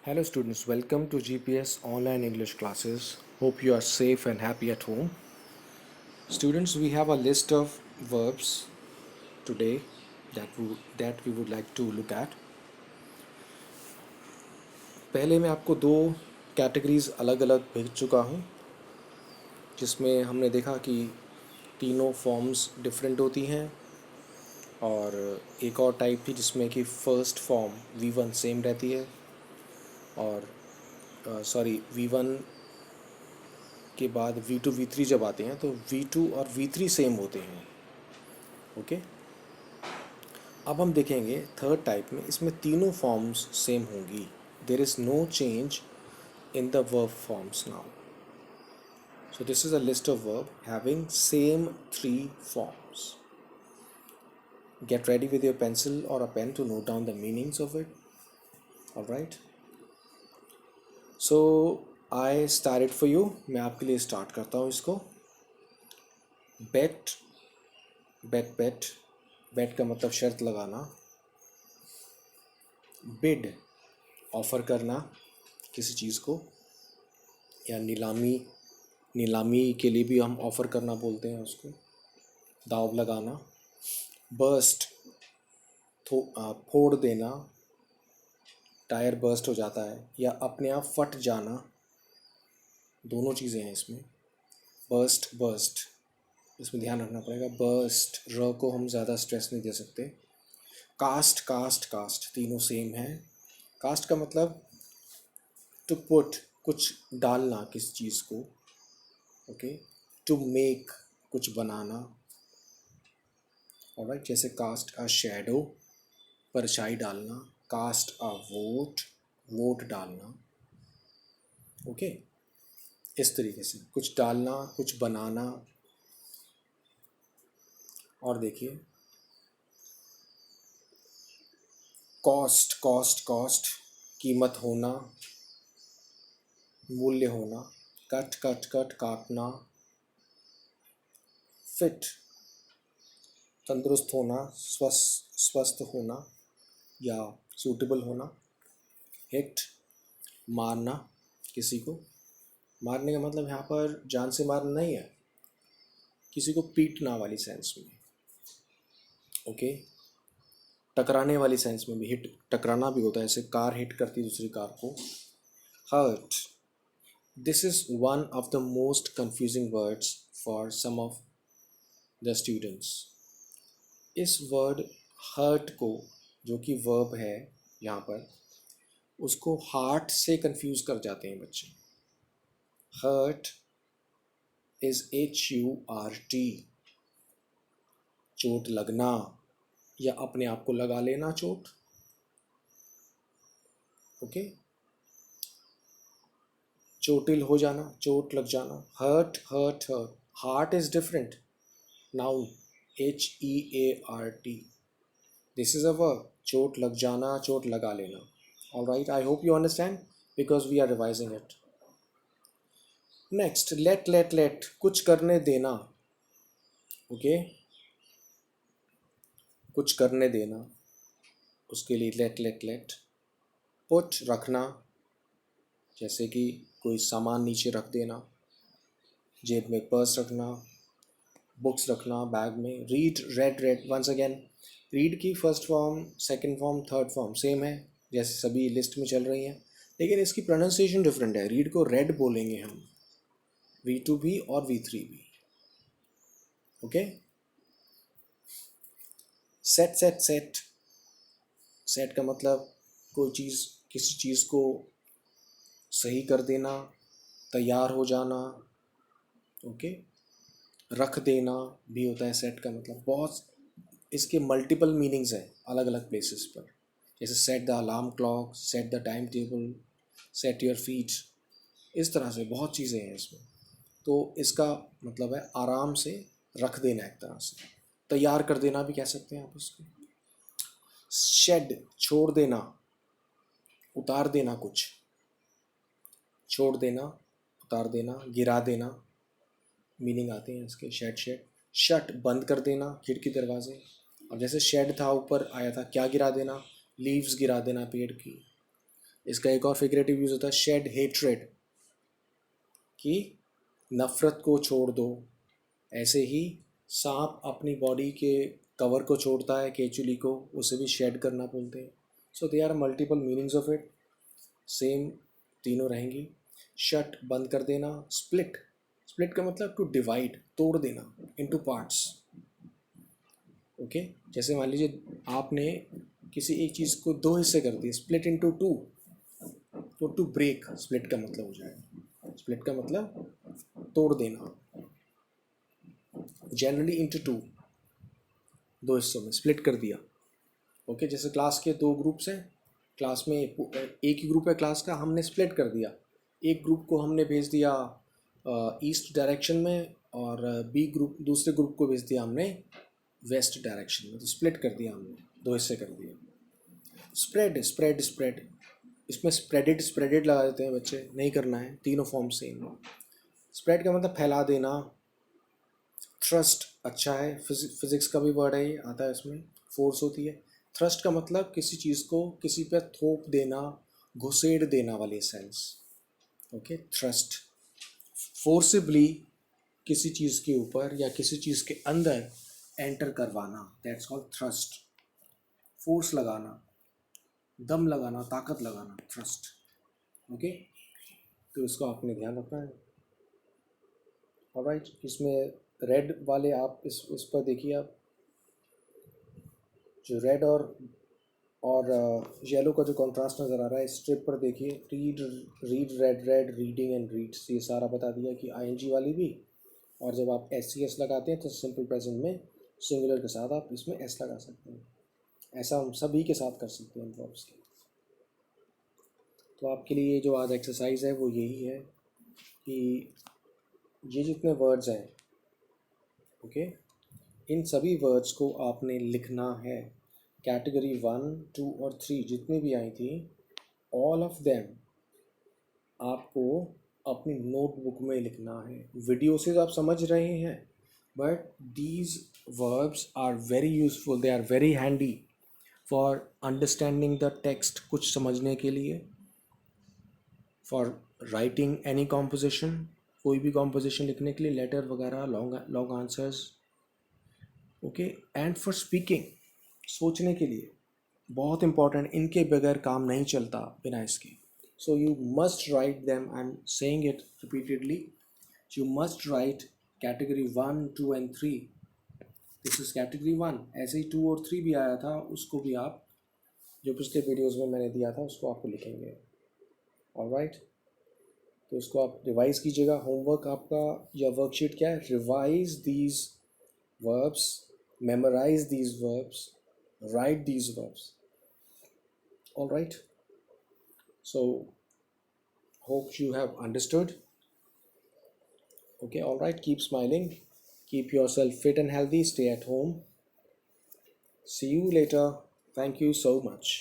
Hello students, welcome to GPS online English classes. Hope you are safe and happy at home. Students, we have a list of verbs today that we would like to look at. पहले मैं आपको दो categories अलग अलग भेज चुका हूँ, जिसमें हमने देखा कि तीनों फॉर्म्स डिफरेंट होती हैं, और एक और टाइप थी जिसमें कि फर्स्ट फॉर्म V1 सेम रहती है, और V1 के बाद V2 V3 जब आते हैं तो V2 और V3 सेम होते हैं. ओके. अब हम देखेंगे थर्ड टाइप में, इसमें तीनों फॉर्म्स सेम होंगी. There is no change in the verb forms now. So this is a list of verb having same three forms. Get ready with your pencil or a pen to note down the meanings of it. All right. So I started for you. मैं आपके लिए start करता हूँ इसको. Bet, bet. Bet का मतलब शर्त लगाना. Bid, ऑफ़र करना किसी चीज़ को, या नीलामी के लिए भी हम ऑफ़र करना बोलते हैं उसको. दाव लगाना. बर्स्ट, फोड़ देना, टायर बर्स्ट हो जाता है, या अपने आप फट जाना. दोनों चीज़ें हैं इसमें. बर्स्ट, इसमें ध्यान रखना पड़ेगा. बर्स्ट, र को हम ज़्यादा स्ट्रेस नहीं दे सकते. कास्ट, तीनों सेम हैं. कास्ट का मतलब टू पुट, कुछ डालना किस चीज़ को. ओके. टू मेक, कुछ बनाना. ऑलराइट. जैसे कास्ट अ शैडो, परछाई डालना. कास्ट अ वोट डालना. ओके. इस तरीके से कुछ डालना, कुछ बनाना. और देखिए, कॉस्ट, कीमत होना, मूल्य होना. कट, काटना. फिट, तंदुरुस्त होना, स्वस्थ होना या सूटेबल होना. हिट, मारना किसी को. मारने का मतलब यहाँ पर जान से मारना नहीं है, किसी को पीटना वाली सेंस में. ओके. टकराने वाली सेंस में भी हिट, टकराना भी होता है, जैसे कार हिट करती दूसरी कार को. Hurt, this is one of the most confusing words for some of the students. इस वर्ड हर्ट को, जो कि वर्ब है यहाँ पर, उसको हार्ट से कंफ्यूज कर जाते हैं बच्चे. Hurt is HURT. चोट लगना या अपने आप को लगा लेना चोट. ओके. चोटिल हो जाना, चोट लग जाना. Hurt. Heart is different. Noun HEART. This is a verb. चोट लग जाना, चोट लगा लेना. All right. I hope you understand because we are revising it. Next, let, कुछ करने देना. ओके. कुछ करने देना, उसके लिए लेट. पुट, रखना, जैसे कि कोई सामान नीचे रख देना. जेब में पर्स रखना. बुक्स रखना बैग में. Read, red. Once again, read की first form, second form, third form same है, जैसे सभी लिस्ट में चल रही हैं, लेकिन इसकी प्रोनाउंसिएशन डिफरेंट है. रीड को रेड बोलेंगे हम, V2 भी और V3 भी. ओके. सेट का मतलब कोई चीज़, किसी चीज़ को सही कर देना, तैयार हो जाना. ओके. रख देना भी होता है सेट का मतलब. बहुत इसके मल्टीपल मीनिंग्स हैं अलग अलग प्लेसेस पर, जैसे set the alarm clock, set the time table, set your feet. इस तरह से बहुत चीज़ें हैं इसमें. तो इसका मतलब है आराम से रख देना, एक तरह से तैयार कर देना भी कह सकते हैं आप उसको. शेड, छोड़ देना, उतार देना कुछ. छोड़ देना, उतार देना, गिरा देना, मीनिंग आते हैं इसके. शेड. शट, बंद कर देना खिड़की दरवाजे. और जैसे शेड था ऊपर आया था, क्या गिरा देना, लीव्स गिरा देना पेड़ की. इसका एक और फिगरेटिव यूज़ होता है शेड हेट्रेड, कि नफ़रत को छोड़ दो। ऐसे ही सांप अपनी बॉडी के कवर को छोड़ता है, केचुली को, उसे भी शेड करना बोलते हैं। So they are multiple meanings of it, same तीनों रहेंगी। शट बंद कर देना, स्प्लिट, स्प्लिट का मतलब टू डिवाइड, तोड़ देना, इनटू पार्ट्स। ओके, जैसे मान लीजिए आपने किसी एक चीज़ को दो हिस्से कर दिए, स्प्लिट इनटू टू, तो टू ब्रेक स्प्लिट का मतलब हो जाएगा। स्प्लिट का मतलब तोड़ देना, जनरली इनटू टू, दो हिस्सों में स्प्लिट कर दिया। ओके, जैसे क्लास के दो ग्रुप्स हैं, क्लास में एक ही ग्रुप है क्लास का, हमने स्प्लिट कर दिया। एक ग्रुप को हमने भेज दिया ईस्ट डायरेक्शन में, और बी ग्रुप, दूसरे ग्रुप को भेज दिया हमने वेस्ट डायरेक्शन में। तो स्प्लिट कर दिया हमने, दो हिस्से कर दिए। स्प्रेड, स्प्रेड, स्प्रेड, इसमें स्प्रेडेड, स्प्रेडेड लगा देते हैं बच्चे, नहीं करना है, तीनों फॉर्म सेम। स्प्रेड का मतलब फैला देना। थ्रस्ट अच्छा है, फिजिक्स का भी वर्ड है, ये आता है, इसमें फोर्स होती है। थ्रस्ट का मतलब किसी चीज़ को किसी पर थोप देना, घुसेड़ देना वाली सेंस। ओके, थ्रस्ट, फोर्सिबली किसी चीज़ के ऊपर या किसी चीज़ के अंदर एंटर करवाना, दैट्स कॉल्ड थ्रस्ट। फोर्स लगाना, दम लगाना, ताकत लगाना, थ्रस्ट। ओके, तो इसको आपने ध्यान रखना है। ऑलराइट, इसमें रेड वाले आप इस पर देखिए, आप जो रेड और येलो का जो कंट्रास्ट नज़र आ रहा है, इस स्ट्रिप पर देखिए, read, read, red, red, reading and reads, ये सारा बता दिया कि आईएनजी वाली भी। और जब आप एस सी एस लगाते हैं तो सिंपल प्रेजेंट में सिंगुलर के साथ आप इसमें एस लगा सकते हैं। ऐसा हम सभी के साथ कर सकते हैं वर्ब्स के। तो आपके लिए जो आज एक्सरसाइज है वो यही है कि ये जितने वर्ड्स हैं, ओके, इन सभी वर्ड्स को आपने लिखना है। कैटेगरी 1, 2 और 3 जितनी भी आई थी, ऑल ऑफ देम आपको अपनी नोटबुक में लिखना है। वीडियो से आप समझ रहे हैं, but these verbs are very useful, they are very handy for understanding the text, कुछ समझने के लिए, फॉर राइटिंग एनी कॉम्पोजिशन, कोई भी कॉम्पोजिशन लिखने के लिए, लेटर वगैरह, long long answers. Okay, and for speaking, सोचने के लिए बहुत इंपॉर्टेंट, इनके बगैर काम नहीं चलता बिना इसके। So you must write them, I am saying it repeatedly, you must write category 1, 2 and 3। This is category 1। ऐसे ही 2 और 3 भी आया था, उसको भी आप जो पिछले वीडियोस में मैंने दिया था उसको आपको लिखेंगे। ऑलराइट, तो इसको आप रिवाइज कीजिएगा। होमवर्क आपका या वर्कशीट क्या है, revise these verbs, memorize these verbs, write these verbs. All right, so hope you have understood. Okay, all right, keep smiling, keep yourself fit and healthy, stay at home. See you later. Thank you so much.